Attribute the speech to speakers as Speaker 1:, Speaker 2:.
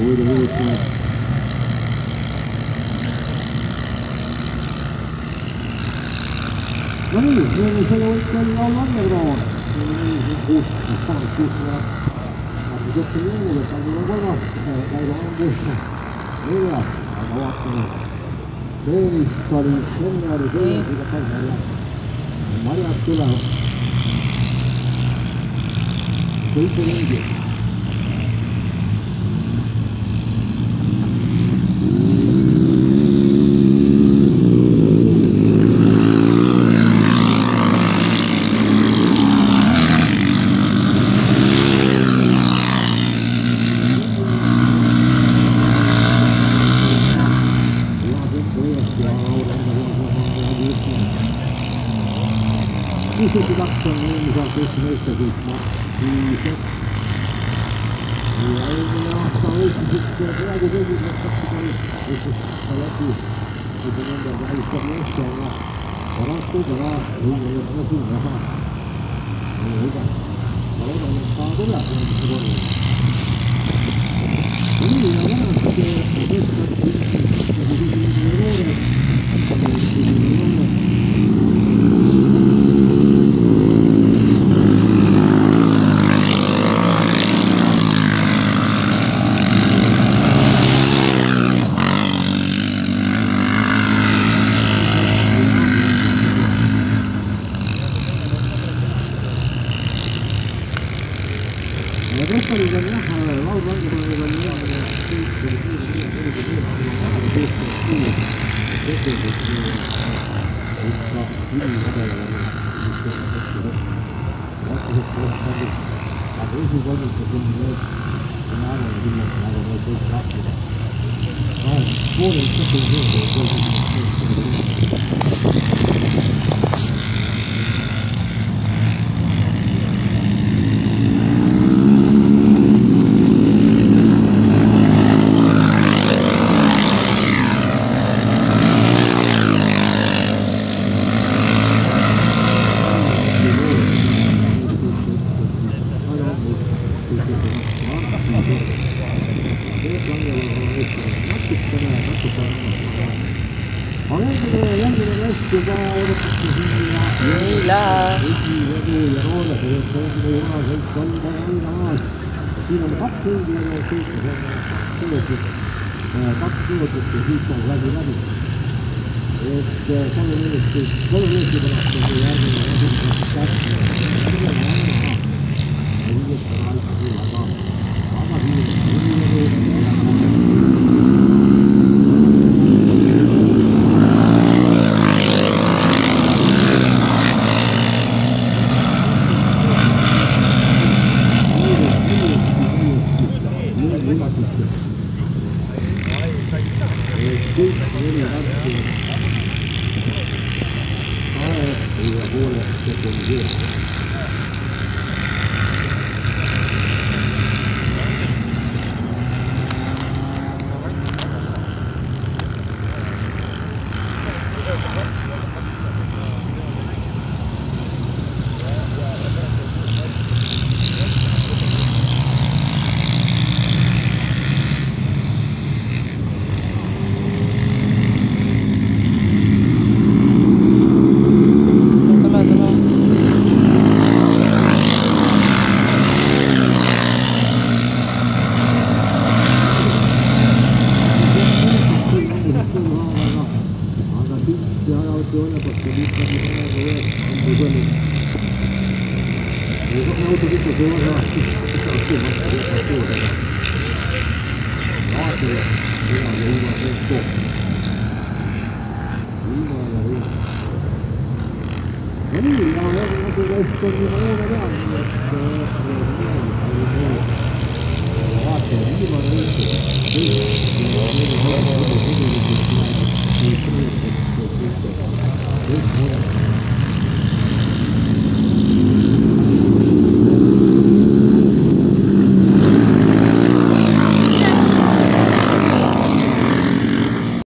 Speaker 1: võidu puudutanud. No nii, selle võit oli Laul Underground. See oli 6 Margus õppil jõulud, et Margus on 3. Läidu on 4. Aga vaatame. Seenis oli seniori Seenis, mida Kalmar Marjad tulevad. 7 ringi. Isegi kaks on eelmiselt Eesti meeste sõitma. Ja eelmine aasta võitsid praegu kõigil mõttaksid oli läbi nende välistab meeste, aga paraku täna riigilõpna siin raha. Ei õige. Ma loodan, et ta tuleb nendesse korda. Nii, ja tänast Treffarid on jah, Laul Rangemanil on jah,
Speaker 2: Ei lähe.
Speaker 1: Siin on 2 ringi ja kaks minutit ja siis on läbi. Et 3 minutit pärast on järgmine